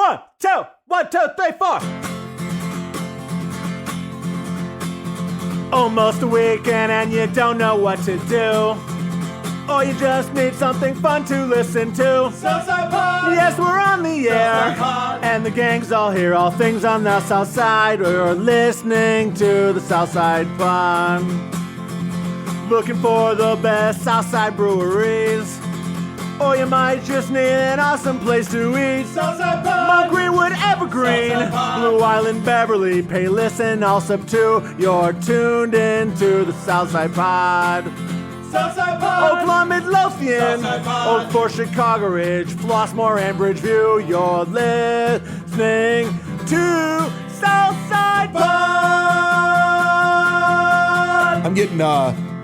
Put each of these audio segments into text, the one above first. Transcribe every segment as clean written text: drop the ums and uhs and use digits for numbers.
1, 2, 1, 2, 3, 4. Almost a weekend and you don't know what to do. Or you just need something fun to listen to. Southside Pod! Yes, we're on the air. And the gang's all here, all things on the South Side. You're listening to the Southside Pod. Looking for the best Southside breweries. Or you might just need an awesome place to eat. Southside Pod! Mount Greenwood, Evergreen, Blue Island, Beverly, Payless, and Allsup too. You're tuned into the Southside Pod. Southside Pod! Oakland, Midlothian, Southside Pod! Oak Forest, Chicago Ridge, Flossmoor, and Bridgeview. You're listening to Southside Pod. I'm getting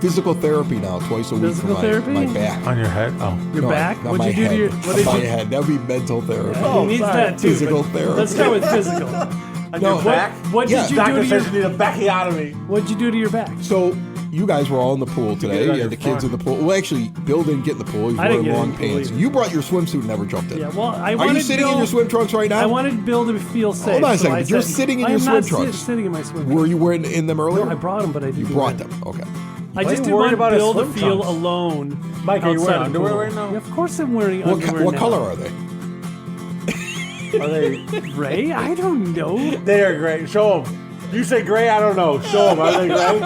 physical therapy now twice a week for my back. On your head? Oh. Your back? Not my head. My head. That would be mental therapy. He needs that too. Physical therapy. Let's start with physical. On your back? What did you do Doctor to says your? you need a backiotomy. What'd you do to your back? So you guys were all in the pool today. on You had your the kids in front. the pool. Well, actually, Bill didn't get in the pool. He was I didn't wearing get long in the pool pants. either. You brought your swimsuit and never jumped in. Yeah, well, I Are wanted you sitting in Bill, your swim trunks right now? I wanted Bill to feel safe. Hold on a so second, I but you're said, sitting in I your am swim not trunks. sitting in my swim Were trunks. you wearing in them earlier? No, I brought them, but I didn't. You brought them. Okay. I just you didn't worried want about his Bill to swim feel trunks? alone. Mike, are you outside wearing the underwear pool. right now? Yeah, of course I'm wearing What, underwear what now. color are they? Are they? Ray? I don't know. They are great. Show them. You say gray, I don't know. Show them. Are they gray?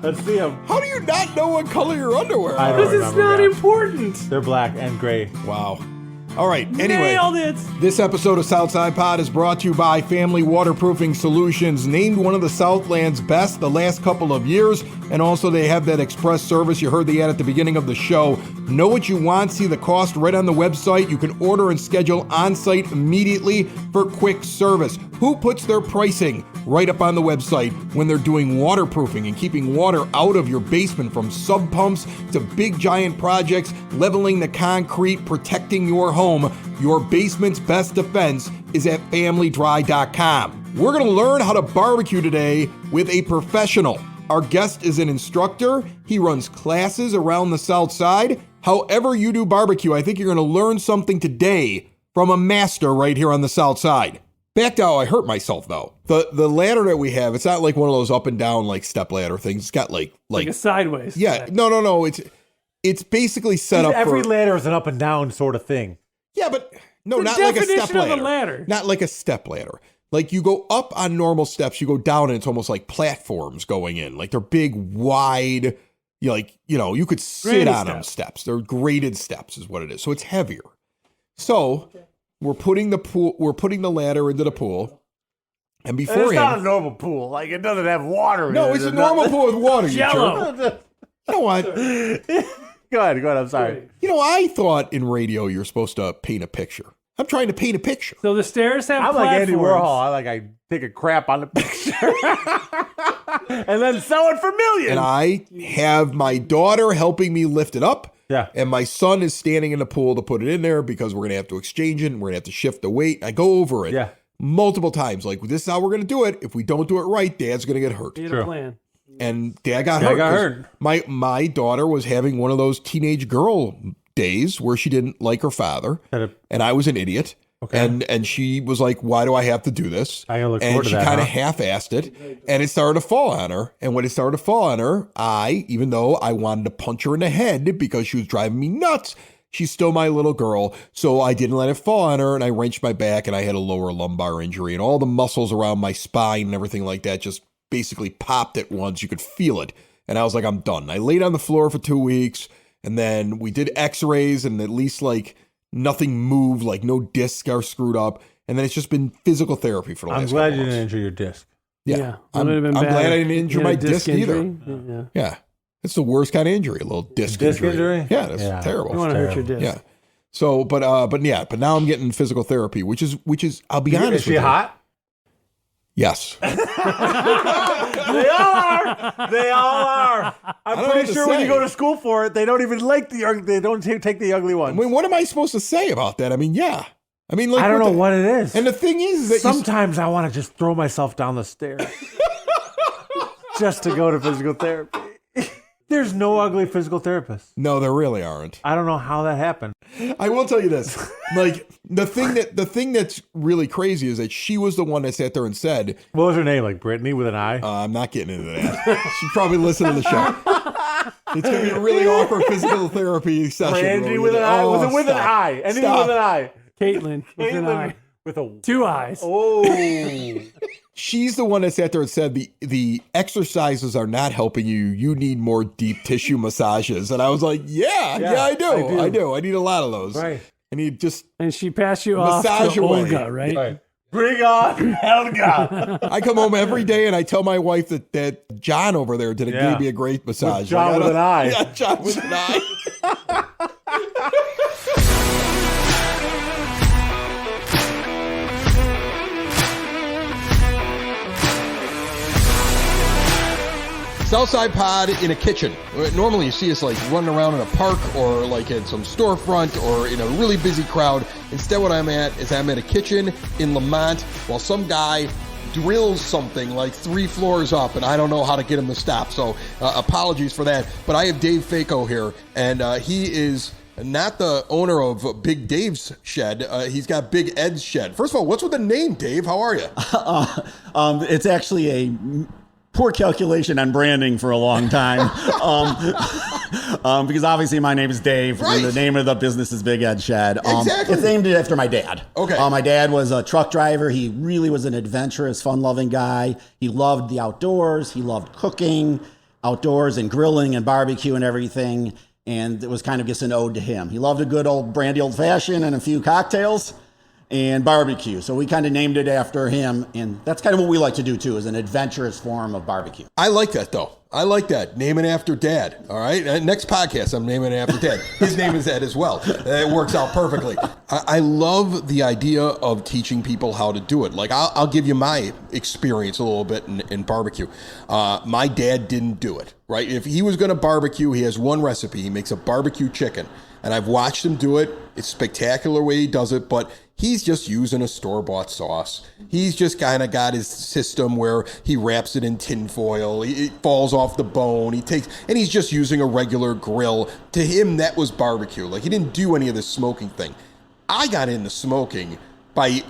Let's see them. How do you not know what color your underwear I are? don't This is remember not that. important. They're black and gray. Wow. All right. Anyway. Nailed it. This episode of Southside Pod is brought to you by Family Waterproofing Solutions, named one of the Southland's best the last couple of years. And also they have that express service. You heard the ad at the beginning of the show. Know what you want, see the cost right on the website. You can order and schedule on-site immediately for quick service. Who puts their pricing right up on the website when they're doing waterproofing and keeping water out of your basement, from sub pumps to big giant projects, leveling the concrete, protecting your home? Your basement's best defense is at familydry.com. We're going to learn how to barbecue today with a professional. Our guest is an instructor. He runs classes around the South Side. However you do barbecue, I think you're going to learn something today from a master right here on the South Side. Back to how I hurt myself, though. The ladder that we have, it's not like one of those up and down like step ladder things. It's got like a sideways. yeah, no. It's basically set up Every for ladder is an up and down sort of thing. yeah, but no, The not like a step definition of a ladder. ladder. Not like a step ladder. Like you go up on normal steps, you go down, and it's almost like platforms going in. Like they're big, wide. You could sit Graded on them steps. steps. They're graded steps, is what it is. So it's heavier. So we're putting the ladder into the pool, and And it's not a beforehand, normal pool. Like, it doesn't have water in it. no, it's a normal pool with water. You Jello. jerk. You know what? Go ahead. I'm sorry. You know, I thought in radio you're supposed to paint a picture. I'm trying to paint a picture. So the stairs have I'm like Andy platforms. Warhol. I take a crap on the picture and then sell it for millions. And I have my daughter helping me lift it up. Yeah. And my son is standing in the pool to put it in there because we're going to have to exchange it and we're going to have to shift the weight. I go over it multiple times. Like, this is how we're going to do it. If we don't do it right, Dad's going to get hurt. Need a plan. And Dad got hurt. 'Cause My daughter was having one of those teenage girl days where she didn't like her father. And I was an idiot. Okay. And she was like, why do I have to do this? I gotta look and forward to she that, kind of huh? half-assed it. And it started to fall on her. And when it started to fall on her, even though I wanted to punch her in the head because she was driving me nuts, she's still my little girl. So I didn't let it fall on her. And I wrenched my back and I had a lower lumbar injury. And all the muscles around my spine and everything like that just basically popped at once. You could feel it. And I was like, I'm done. I laid on the floor for 2 weeks. And then we did x-rays and at least like nothing moved, like no discs are screwed up. And then it's just been physical therapy for the last I'm glad couple you months. didn't injure your disc. Yeah. That would have been I'm bad. glad I didn't injure You know, my disc either. injury? Yeah. It's the worst kind of injury, a little disc injury. Yeah, that's terrible. You want to hurt your disc. Yeah. So, but now I'm getting physical therapy, which is, I'll be honest Is she with you. hot? Yes. They all are. They all are. I'm don't know what pretty to sure when you say. go to school for it, they don't even like they don't take the ugly I ones. mean, what am I supposed to say about that? I mean, yeah. I mean, like, I don't know what it is. And the thing is that Sometimes I want to just throw myself down the stairs just to go to physical therapy. There's no ugly physical therapist. No, there really aren't. I don't know how that happened. I will tell you this. Like the thing that's really crazy is that she was the one that sat there and said, What was her name? Like Brittany with an I? I'm not getting into that. She's probably listening to the show. It's going to be a really awkward physical therapy session. Brandy with an I? Was it with an I? Anything with an I? Caitlin with an I. With a 2 eyes. Oh. She's the one that sat there and said the exercises are not helping you. You need more deep tissue massages. And I was like, yeah, I do. I do. I need a lot of those. Right. I need just And she passed you off massage to away. Olga, right? Bring on Helga. I come home every day and I tell my wife that John over there gave me a great massage. John with an eye. Yeah, John with an eye. Southside Pod in a kitchen. Normally you see us like running around in a park or like in some storefront or in a really busy crowd. Instead what I'm at a kitchen in Lamont while some guy drills something like 3 floors up and I don't know how to get him to stop. So apologies for that. But I have Dave Fako here and he is not the owner of Big Dave's shed. He's got Big Ed's shed. First of all, what's with the name, Dave? How are you? It's actually a poor calculation on branding for a long time. Because obviously my name is Dave, Right. and the name of the business is Big Ed Shed. Exactly. It's named after my dad. Okay. My dad was a truck driver. He really was an adventurous, fun-loving guy. He loved the outdoors. He loved cooking outdoors and grilling and barbecue and everything. And it was kind of just an ode to him. He loved a good old brandy old fashioned and a few cocktails and barbecue. So we kind of named it after him. And that's kind of what we like to do too, is an adventurous form of barbecue. I like that though. I like that. Name it after Dad. All right. Next podcast, I'm naming it after Dad. His name is Ed as well. It works out perfectly. I love the idea of teaching people how to do it. Like I'll give you my experience a little bit in barbecue. My dad didn't do it. Right. If he was going to barbecue, he has one recipe. He makes a barbecue chicken. And I've watched him do it. It's spectacular way he does it, but he's just using a store-bought sauce. He's just kind of got his system where he wraps it in tin foil. It falls off the bone. And he's just using a regular grill. To him, that was barbecue. Like he didn't do any of this smoking thing. I got into smoking by,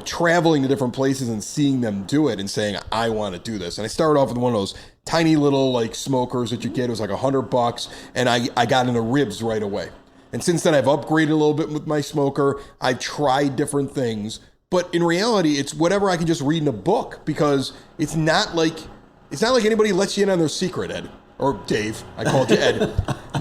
traveling to different places and seeing them do it and saying, I want to do this. And I started off with one of those tiny little like smokers that you get. It was like $100, and I got into ribs right away. And since then, I've upgraded a little bit with my smoker. I've tried different things. But in reality, it's whatever I can just read in a book, because it's not like anybody lets you in on their secret, Ed. Or Dave, I called you Ed.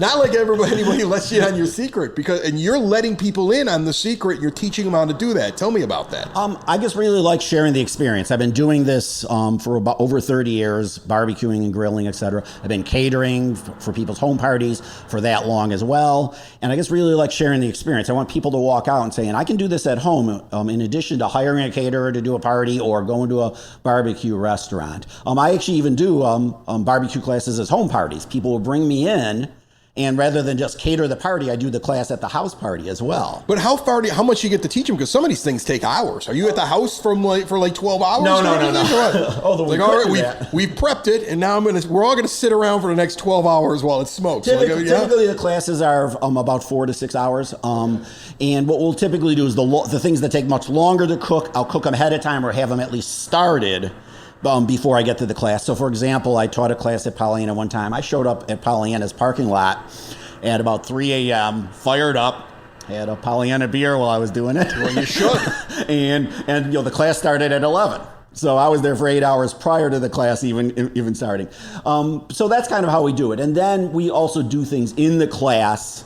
Not like anybody lets you in on your secret, and you're letting people in on the secret. You're teaching them how to do that. Tell me about that. I just really like sharing the experience. I've been doing this for about over 30 years, barbecuing and grilling, etc. I've been catering for people's home parties for that long as well. And I just really like sharing the experience. I want people to walk out and saying, I can do this at home, in addition to hiring a caterer to do a party or going to a barbecue restaurant. I actually even do barbecue classes as home parties. People will bring me in, and rather than just cater the party, I do the class at the house party as well. But how much you get to teach them? Because some of these things take hours. Are you at the house for 12 hours? No. Although all right, we've prepped it, and now we're all gonna sit around for the next 12 hours while it smokes. Typically the classes are about 4 to 6 hours. And what we'll typically do is the things that take much longer to cook, I'll cook them ahead of time or have them at least started before I get to the class. So for example, I taught a class at Pollyanna one time. I showed up at Pollyanna's parking lot at about 3 a.m., fired up, had a Pollyanna beer while I was doing it. Well, you should. and the class started at 11. So I was there for 8 hours prior to the class even starting. So that's kind of how we do it. And then we also do things in the class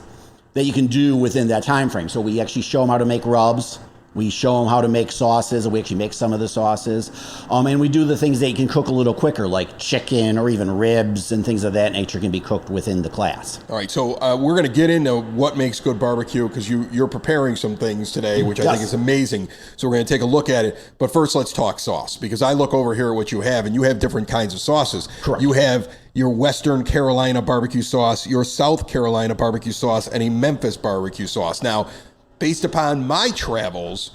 that you can do within that time frame. So we actually show them how to make rubs. We show them how to make sauces, and we actually make some of the sauces. And we do the things that you can cook a little quicker, like chicken or even ribs and things of that nature can be cooked within the class. All right, so we're going to get into what makes good barbecue, because you're preparing some things today, which I think is amazing. So we're going to take a look at it. But first, let's talk sauce, because I look over here at what you have, and you have different kinds of sauces. Correct. You have your Western Carolina barbecue sauce, your South Carolina barbecue sauce, and a Memphis barbecue sauce. Now, based upon my travels,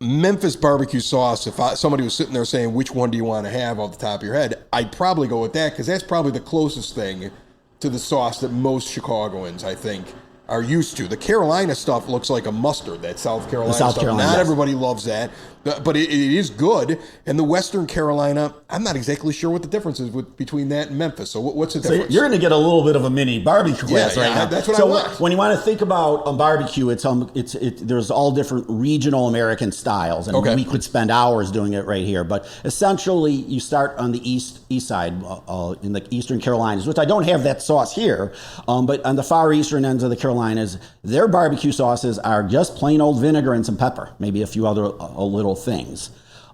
Memphis barbecue sauce, if somebody was sitting there saying, which one do you want to have off the top of your head, I'd probably go with that, because that's probably the closest thing to the sauce that most Chicagoans, I think, are used to. The Carolina stuff looks like a mustard, that South Carolina South stuff. Carolina, Not yes. everybody loves that, but it is good. And the Western Carolina, I'm not exactly sure what the difference is between that and Memphis. So what's the difference? You're going to get a little bit of a mini barbecue class right now. That's what so I want. When you want to think about a barbecue, there's all different regional American styles, and we could spend hours doing it right here. But essentially, you start on the east side in the Eastern Carolinas, which I don't have that sauce here, but on the far eastern ends of the Carolinas, their barbecue sauces are just plain old vinegar and some pepper, maybe a few other little things.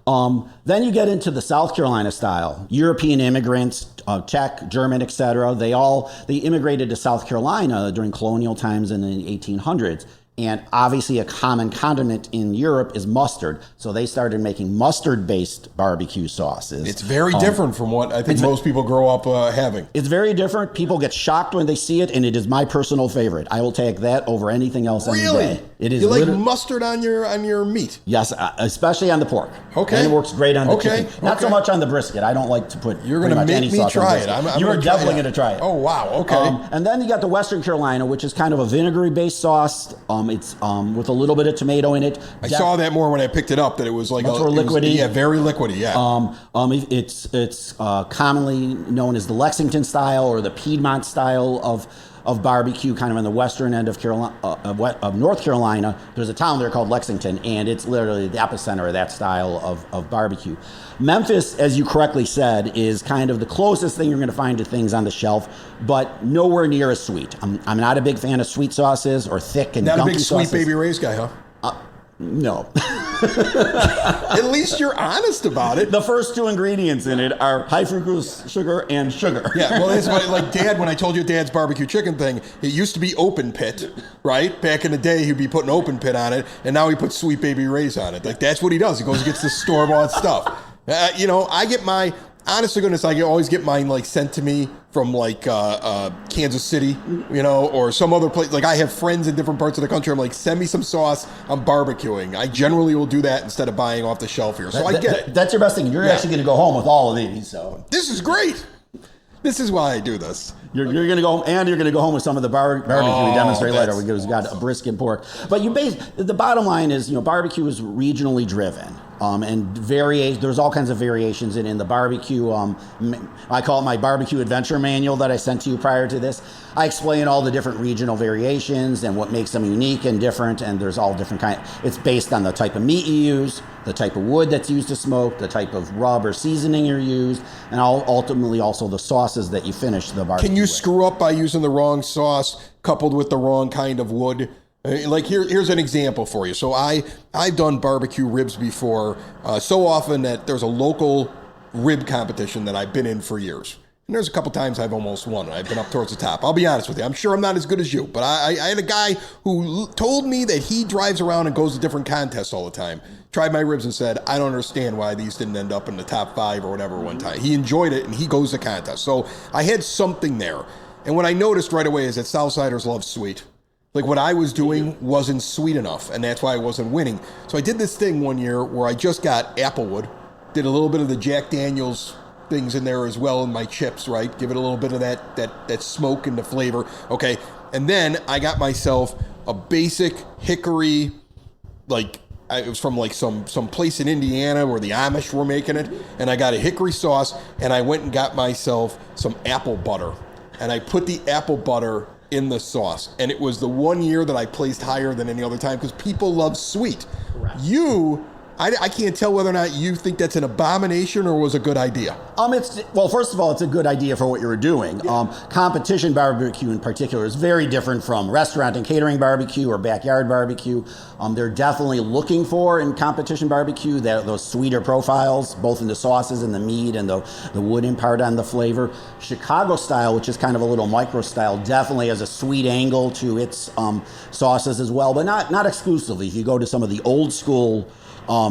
Then you get into the South Carolina style. European immigrants, Czech, German, etc. They immigrated to South Carolina during colonial times in the 1800s. And obviously a common condiment in Europe is mustard. So they started making mustard-based barbecue sauces. It's very different from what I think most people grow up having. It's very different. People get shocked when they see it, and it is my personal favorite. I will take that over anything else any day. It is. You like mustard on your meat? Yes, especially on the pork. Okay. And it works great on the chicken. Not so much on the brisket. I don't like to put You're going to make me try it. You are definitely going to try it. Oh, wow. Okay. And then you got the Western Carolina, which is kind of a vinegary-based sauce. It's with a little bit of tomato in it. I saw that more when I picked it up, that it was like much more liquidy. Very liquidy, yeah. It's commonly known as the Lexington style or the Piedmont style of barbecue, kind of on the western end of North Carolina. There's a town there called Lexington, and it's literally the epicenter of that style of barbecue. Memphis, as you correctly said, is kind of the closest thing you're going to find to things on the shelf, but nowhere near as sweet. I'm not a big fan of sweet sauces or thick and gunky sauces. Not a big Sweet Baby Ray's guy, huh? No. At least you're honest about it. The first two ingredients in it are high fructose sugar and sugar. Yeah, well, that's why, like Dad, when I told you Dad's barbecue chicken thing, it used to be open pit, right? Back in the day, he'd be putting open pit on it, and now he puts Sweet Baby Ray's on it. Like, that's what he does. He goes and gets the store-bought stuff. I get my... Honest to goodness, I always get mine like sent to me from like Kansas City, or some other place. Like I have friends in different parts of the country. I'm like, send me some sauce. I'm barbecuing. I generally will do that instead of buying off the shelf here. So I get it. That's your best thing. You're actually going to go home with all of these. So this is great. This is why I do this. You're going to go home, and you're going to go home with some of the barbecue we demonstrate later. We've got a brisket and pork. But the bottom line is, barbecue is regionally driven. And there's all kinds of variations in the barbecue. I call it my barbecue adventure manual that I sent to you prior to this. I explain all the different regional variations and what makes them unique and different. And there's all different kinds. It's based on the type of meat you use, the type of wood that's used to smoke, the type of rub or seasoning you use, and ultimately also the sauces that you finish the barbecue. Can you screw up by using the wrong sauce coupled with the wrong kind of wood? Like here's an example for you. So I've done barbecue ribs before, so often that there's a local rib competition that I've been in for years. And there's a couple times I've almost won. I've been up towards the top. I'll be honest with you. I'm sure I'm not as good as you, but I had a guy who told me that he drives around and goes to different contests all the time. Tried my ribs and said, I don't understand why these didn't end up in the top 5 or whatever one time. He enjoyed it and he goes to contests. So I had something there. And what I noticed right away is that Southsiders love sweet. Like what I was doing wasn't sweet enough, and that's why I wasn't winning. So I did this thing one year where I just got applewood, did a little bit of the Jack Daniels things in there as well in my chips, right? Give it a little bit of that smoke and the flavor. Okay. And then I got myself a basic hickory, it was from like some place in Indiana where the Amish were making it, and I got a hickory sauce, and I went and got myself some apple butter, and I put the apple butter in the sauce, and it was the one year that I placed higher than any other time because people love sweet. Correct. I can't tell whether or not you think that's an abomination or was a good idea. First of all, it's a good idea for what you were doing. Yeah. Competition barbecue in particular is very different from restaurant and catering barbecue or backyard barbecue. They're definitely looking for in competition barbecue those sweeter profiles, both in the sauces and the meat and the wood impart on the flavor. Chicago style, which is kind of a little micro style, definitely has a sweet angle to its sauces as well, but not exclusively. If you go to some of the old school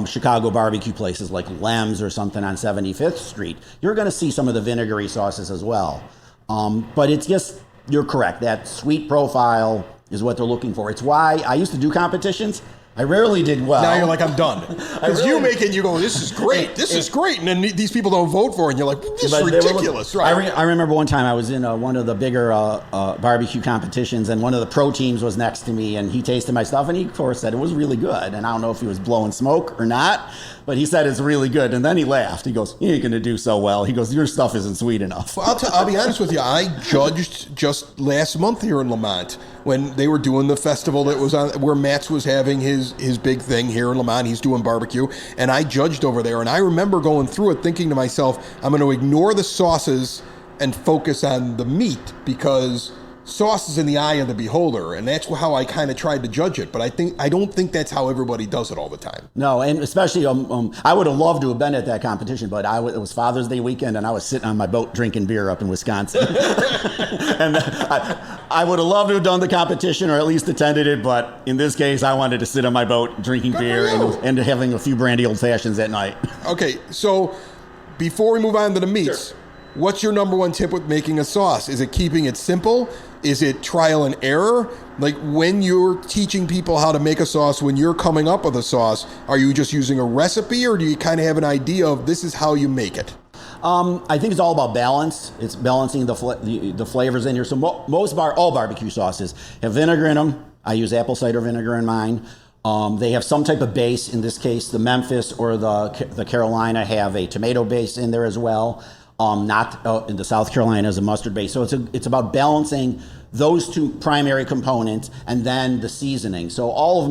Chicago barbecue places like Lem's or something on 75th Street, you're going to see some of the vinegary sauces as well. But it's just, you're correct, that sweet profile is what they're looking for. It's why I used to do competitions. I rarely did well. Now you're like, I'm done. Because you make it, you go, this is great, this is great. And then these people don't vote for it, and you're like, this is ridiculous. Right. I remember one time I was in one of the bigger barbecue competitions, and one of the pro teams was next to me, and he tasted my stuff, and he, of course, said it was really good. And I don't know if he was blowing smoke or not, but he said it's really good. And then he laughed. He goes, you ain't going to do so well. He goes, your stuff isn't sweet enough. Well, I'll be honest with you. I judged just last month here in Lamont when they were doing the festival that was on, where Matt's was having his big thing here in Lamont. He's doing barbecue, and I judged over there. And I remember going through it thinking to myself, I'm going to ignore the sauces and focus on the meat, because sauce is in the eye of the beholder, and that's how I kind of tried to judge it. But I don't think that's how everybody does it all the time. No, and especially I would have loved to have been at that competition, but it was Father's Day weekend, and I was sitting on my boat drinking beer up in Wisconsin. And I would have loved to have done the competition, or at least attended it, but in this case, I wanted to sit on my boat drinking beer and having a few brandy old fashions at night. Okay, so before we move on to the meats, what's your number one tip with making a sauce? Is it keeping it simple? Is it trial and error? Like, when you're teaching people how to make a sauce, when you're coming up with a sauce, are you just using a recipe, or do you kind of have an idea of this is how you make it? I think it's all about balance. It's balancing the flavors in here. So all barbecue sauces have vinegar in them. I use apple cider vinegar in mine. They have some type of base. In this case, the Memphis or the Carolina have a tomato base in there as well. Not in the South Carolina as a mustard base. So it's about balancing those two primary components, and then the seasoning. So all of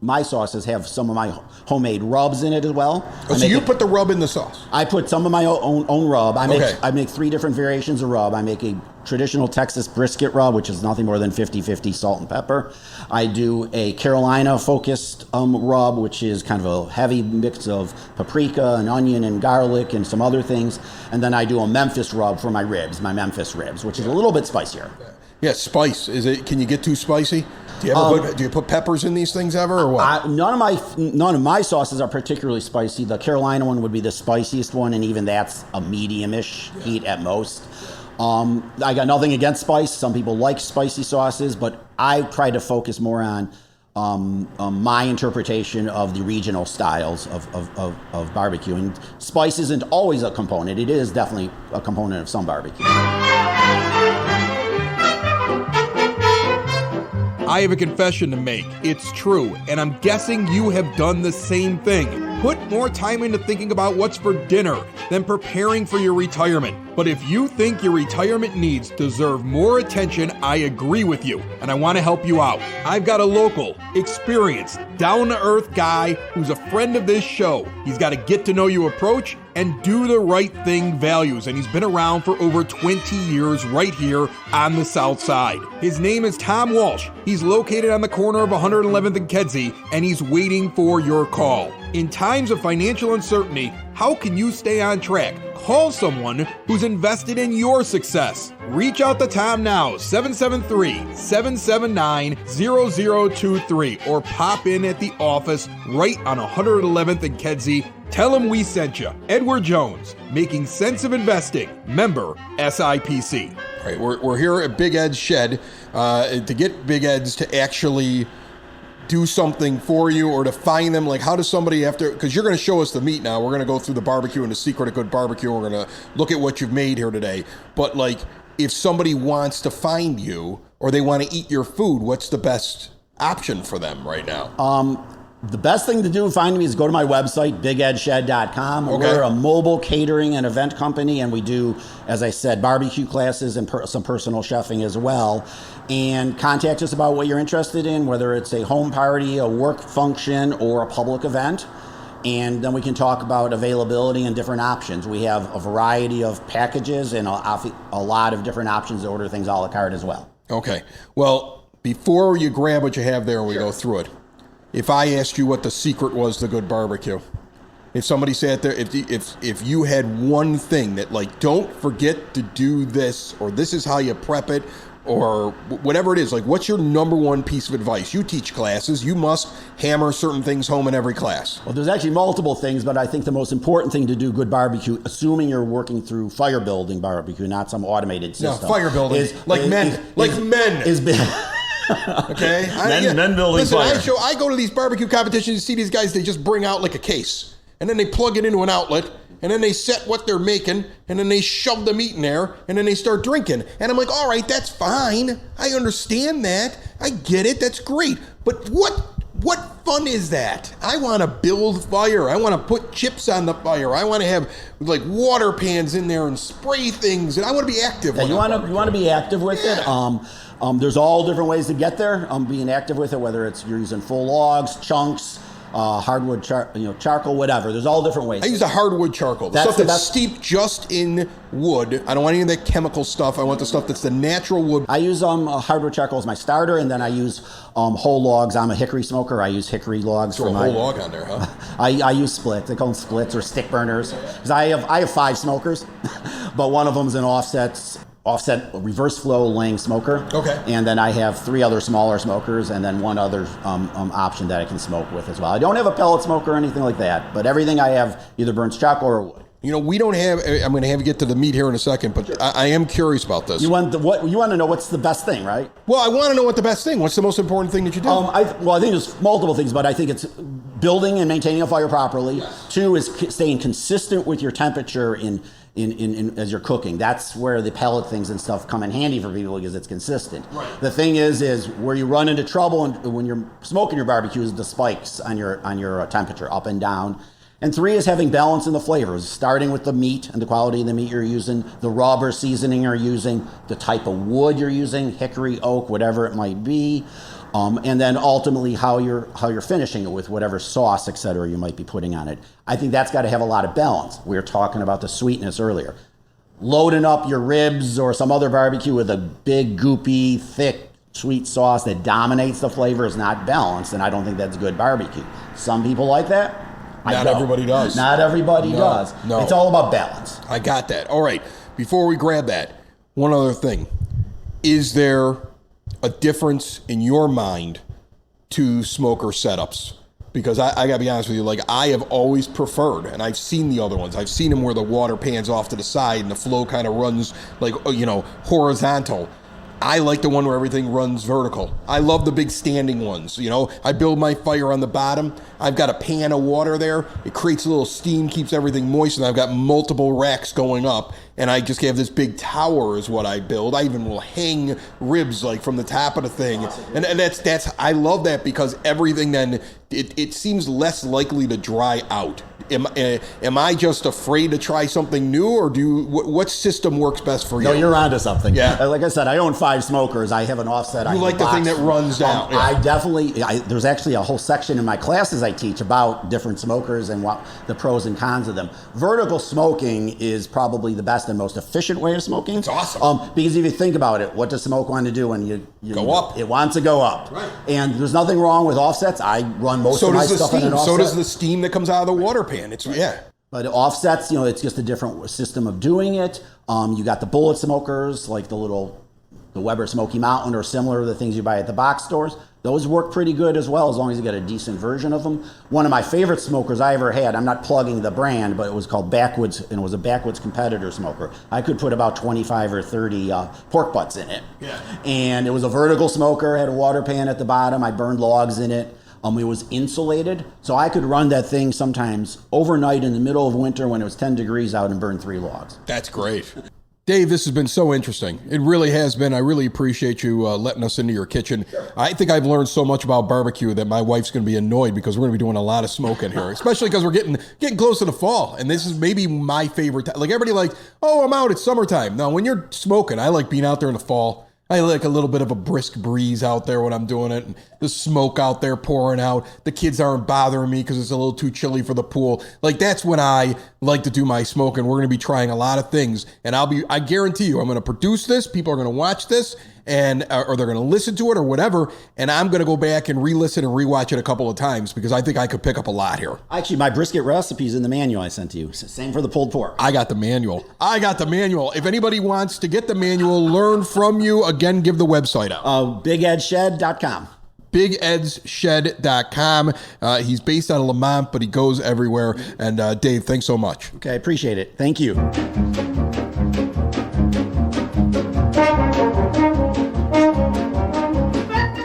my sauces have some of my homemade rubs in it as well. Oh, so you put the rub in the sauce? I put some of my own rub. I make 3 different variations of rub. I make a traditional Texas brisket rub, which is nothing more than 50-50 salt and pepper. I do a Carolina-focused rub, which is kind of a heavy mix of paprika and onion and garlic and some other things. And then I do a Memphis rub for my ribs, my Memphis ribs, which is a little bit spicier. Yeah, spice. Can you get too spicy? Do you put peppers in these things ever, or what? None of my sauces are particularly spicy. The Carolina one would be the spiciest one, and even that's a medium-ish heat at most. I got nothing against spice. Some people like spicy sauces, but I try to focus more on my interpretation of the regional styles of barbecue. And spice isn't always a component. It is definitely a component of some barbecue. I have a confession to make. It's true, and I'm guessing you have done the same thing. Put more time into thinking about what's for dinner than preparing for your retirement. But if you think your retirement needs deserve more attention, I agree with you, and I want to help you out. I've got a local, experienced, down-to-earth guy who's a friend of this show. He's got a get-to-know-you approach and do the right thing values, and he's been around for over 20 years right here on the South Side. His name is Tom Walsh. He's located on the corner of 111th and Kedzie, and he's waiting for your call. In times of financial uncertainty, how can you stay on track? Call someone who's invested in your success. Reach out to Tom now, 773-779-0023, or pop in at the office right on 111th and Kedzie. Tell him we sent you. Edward Jones, Making Sense of Investing, member SIPC. All right, we're here at Big Ed's shed to get Big Ed's to actually do something for you, or to find them. Like, how does somebody, after, because you're going to show us the meat now, we're going to go through the barbecue and the secret of good barbecue, we're going to look at what you've made here today. But like, if somebody wants to find you or they want to eat your food, what's the best option for them right now? The best thing to do to find me is go to my website, bigedshed.com. Okay. We're a mobile catering and event company, and we do, as I said, barbecue classes and some personal chefing as well. And contact us about what you're interested in, whether it's a home party, a work function, or a public event. And then we can talk about availability and different options. We have a variety of packages and a lot of different options to order things a la carte as well. Okay. Well, before you grab what you have there and we go through it, if I asked you what the secret was to good barbecue, if somebody sat there, if you had one thing that, like, don't forget to do this, or this is how you prep it, or whatever it is, like, what's your number one piece of advice? You teach classes. You must hammer certain things home in every class. Well, there's actually multiple things, but I think the most important thing to do good barbecue, assuming you're working through fire building barbecue, not some automated system. No, fire building, men. Okay, Men building listen, fire. I go to these barbecue competitions. You see these guys; they just bring out like a case, and then they plug it into an outlet, and then they set what they're making, and then they shove the meat in there, and then they start drinking. And I'm like, all right, that's fine. I understand that. I get it. That's great. But what fun is that? I want to build fire. I want to put chips on the fire. I want to have like water pans in there and spray things, and I want to be active. Yeah, you want to be active with it. There's all different ways to get there. Being active with it, whether it's you're using full logs, chunks, hardwood, charcoal, whatever. There's all different ways. I use a hardwood charcoal. The stuff that's steeped just in wood. I don't want any of that chemical stuff. I want the stuff that's the natural wood. I use hardwood charcoal as my starter, and then I use whole logs. I'm a hickory smoker. I use hickory logs Throw for a my whole log on there, huh? I use splits. They call them splits or stick burners. Because I have 5 smokers, but one of them's an offset reverse flow laying smoker. Okay. And then I have 3 other smaller smokers, and then one other option that I can smoke with as well. I don't have a pellet smoker or anything like that, but everything I have either burns charcoal or wood. You know, we don't have. I'm going to have you get to the meat here in a second, but I am curious about this. You want to know what's the best thing, right? Well, I want to know what the best thing. What's the most important thing that you do? I think there's multiple things, but I think it's building and maintaining a fire properly. Yes. 2 is staying consistent with your temperature in as you're cooking. That's where the pellet things and stuff come in handy for people because it's consistent. Right. The thing is where you run into trouble when you're smoking your barbecue is the spikes on your temperature up and down. And 3 is having balance in the flavors, starting with the meat and the quality of the meat you're using, the rub or seasoning you're using, the type of wood you're using, hickory, oak, whatever it might be, and then ultimately how you're finishing it with whatever sauce, etc. you might be putting on it. I think that's got to have a lot of balance. We were talking about the sweetness earlier. Loading up your ribs or some other barbecue with a big, goopy, thick, sweet sauce that dominates the flavor is not balanced, and I don't think that's good barbecue. Some people like that. Not everybody does. Not everybody does. No. It's all about balance. I got that. All right. Before we grab that, one other thing. Is there a difference in your mind to smoker setups? Because I got to be honest with you, like I have always preferred, and I've seen the other ones. I've seen them where the water pans off to the side and the flow kind of runs like, horizontal. I like the one where everything runs vertical. I love the big standing ones. I build my fire on the bottom. I've got a pan of water there. It creates a little steam, keeps everything moist, and I've got multiple racks going up. And I just have this big tower is what I build. I even will hang ribs like from the top of the thing. And that's I love that because everything then, it seems less likely to dry out. Am I just afraid to try something new, or what system works best for you? No, you're onto something. Yeah. Like I said, I own 5 smokers. I have an offset. You like the thing that runs down. Yeah. There's actually a whole section in my classes I teach about different smokers and what the pros and cons of them. Vertical smoking is probably the best and most efficient way of smoking. It's awesome. Because if you think about it, what does smoke want to do when you go up? It wants to go up. Right. And there's nothing wrong with offsets. I run most of my stuff in an offset. So does the steam that comes out of the water pan. But offsets, it's just a different system of doing it. You got the bullet smokers, like the Weber Smoky Mountain or similar to the things you buy at the box stores. Those work pretty good as well, as long as you get a decent version of them. One of my favorite smokers I ever had, I'm not plugging the brand, but it was called Backwoods, and it was a Backwoods competitor smoker. I could put about 25 or 30 pork butts in it. Yeah. And it was a vertical smoker, had a water pan at the bottom. I burned logs in it. It was insulated, so I could run that thing sometimes overnight in the middle of winter when it was 10 degrees out and burn 3 logs. That's great. Dave, this has been so interesting. It really has been. I really appreciate you letting us into your kitchen. Sure. I think I've learned so much about barbecue that my wife's going to be annoyed because we're going to be doing a lot of smoking here, especially because we're getting close to the fall, and this is maybe my favorite time. Like everybody I'm out, it's summertime. No, when you're smoking, I like being out there in the fall. I like a little bit of a brisk breeze out there when I'm doing it, and the smoke out there pouring out. The kids aren't bothering me because it's a little too chilly for the pool. Like that's when I like to do my smoking. We're going to be trying a lot of things, and I guarantee you, I'm going to produce this. People are going to watch this, and or they're going to listen to it or whatever, and I'm going to go back and re-listen and rewatch it a couple of times because I think I could pick up a lot here. Actually, my brisket recipe's in the manual I sent to you. Same for the pulled pork. I got the manual. If anybody wants to get the manual, learn from you, again, give the website out. BigEdsShed.com. BigEdsShed.com. He's based out of Lamont, but he goes everywhere. And Dave, thanks so much. Okay, I appreciate it. Thank you.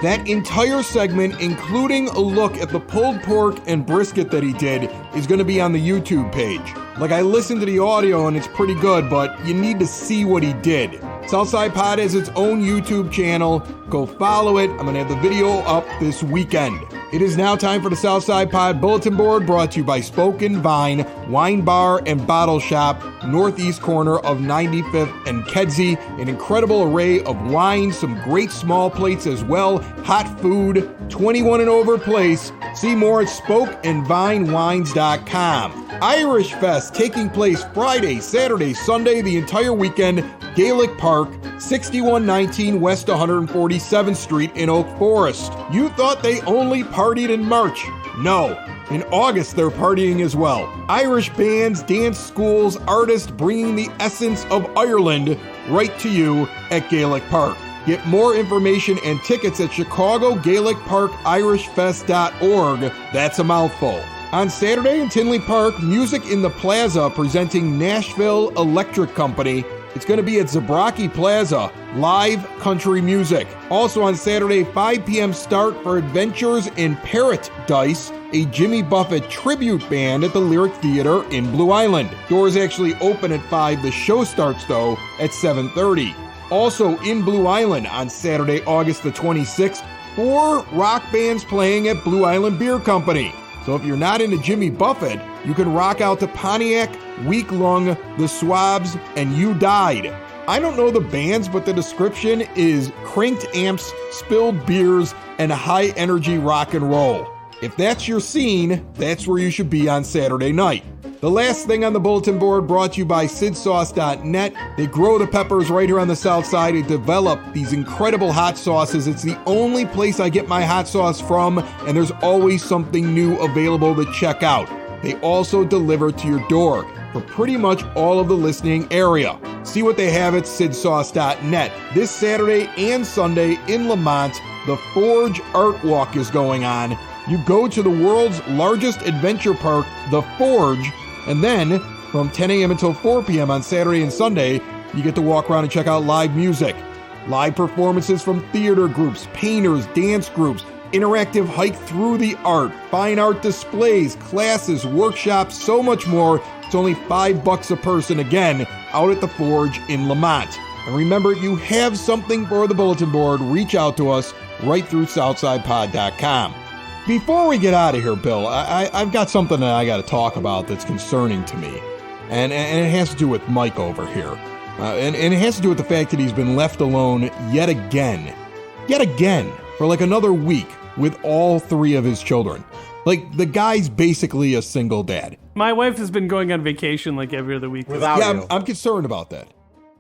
That entire segment, including a look at the pulled pork and brisket that he did, is going to be on the YouTube page. Like, I listened to the audio and it's pretty good, but you need to see what he did. Southside Pod has its own YouTube channel. Go follow it. I'm going to have the video up this weekend. It is now time for the Southside Pod Bulletin Board, brought to you by Spoken Vine Wine Bar and Bottle Shop, northeast corner of 95th and Kedzie. An incredible array of wines, some great small plates as well, hot food, 21 and over place. See more at spokenvinewines.com. Irish Fest taking place Friday, Saturday, Sunday, the entire weekend. Gaelic Park, 6119 West 147th Street in Oak Forest. You thought they only partied in March? No. In August, they're partying as well. Irish bands, dance schools, artists bringing the essence of Ireland right to you at Gaelic Park. Get more information and tickets at ChicagoGaelicParkIrishFest.org. That's a mouthful. On Saturday in Tinley Park, Music in the Plaza presenting Nashville Electric Company. It's going to be at Zabrocki Plaza, live country music. Also on Saturday, 5 p.m. start for Adventures in Paradise, a Jimmy Buffett tribute band at the Lyric Theater in Blue Island. Doors actually open at 5. The show starts, though, at 7:30. Also in Blue Island on Saturday, August the 26th, 4 rock bands playing at Blue Island Beer Company. So if you're not into Jimmy Buffett, you can rock out to Pontiac, Weak Lung, The Swabs, and You Died. I don't know the bands, but the description is cranked amps, spilled beers, and high energy rock and roll. If that's your scene, that's where you should be on Saturday night. The last thing on the bulletin board, brought to you by SidSauce.net. They grow the peppers right here on the south side and develop these incredible hot sauces. It's the only place I get my hot sauce from, and there's always something new available to check out. They also deliver to your door for pretty much all of the listening area. See what they have at SidSauce.net. This Saturday and Sunday in Lamont, the Forge Art Walk is going on. You go to the world's largest adventure park, the Forge, and then from 10 a.m. until 4 p.m. on Saturday and Sunday, you get to walk around and check out live music. Live performances from theater groups, painters, dance groups, interactive hike through the art, fine art displays, classes, workshops, so much more. It's only $5 a person, again, out at the Forge in Lamont. And remember, if you have something for the bulletin board, reach out to us right through SouthsidePod.com. Before we get out of here, Bill, I've got something that I got to talk about that's concerning to me. And it has to do with Mike over here. And it has to do with the fact that he's been left alone yet again, for like another week with all 3 of his children. Like, the guy's basically a single dad. My wife has been going on vacation like every other week. Without you. I'm concerned about that.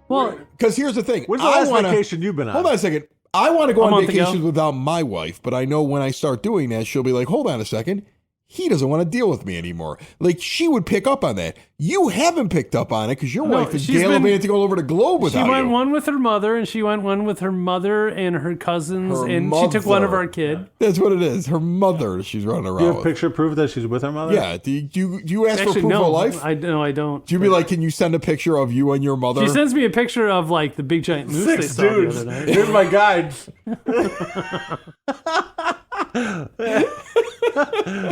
Well, because here's the thing. When's the last vacation you've been on? Hold on a second. I want to go on vacations ago. without my wife, but I know when I start doing that, she'll be like, hold on a second. He doesn't want to deal with me anymore. Like, she would pick up on that. You haven't picked up on it because your wife is gallivanting all over the globe without you. She went one with her mother, and she went one with her mother and her cousins, she took one of our kid. That's what it is. Her mother she's running around with. Do you have picture proof that she's with her mother? Yeah. Do you ask for proof of life? I don't. Do you be like, can you send a picture of you and your mother? She sends me a picture of, like, the big giant moose 6 they saw dudes. the other night. Here's my guides.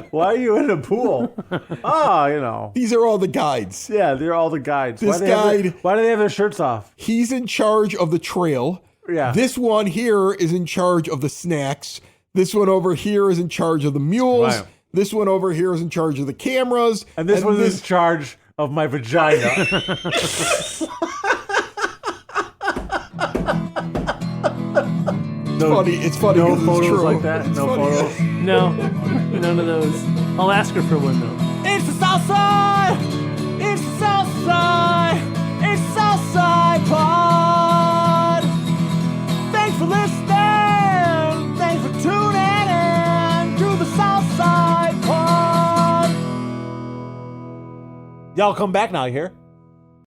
Why are you in a pool? Oh, you know. These are all the guides. Yeah, they're all the guides. This why do they have their shirts off? He's in charge of the trail. Yeah. This one here is in charge of the snacks. This one over here is in charge of the mules. Right. This one over here is in charge of the cameras. And this one is in charge of my vagina. It's funny. No 'cause photos it's true. like that? It's No funny. photos? No, none of those. I'll ask her for one, though. It's the Southside! It's the Southside! It's Southside Pod! Thanks for listening! Thanks for tuning in to the Southside Pod! Y'all come back now, you hear?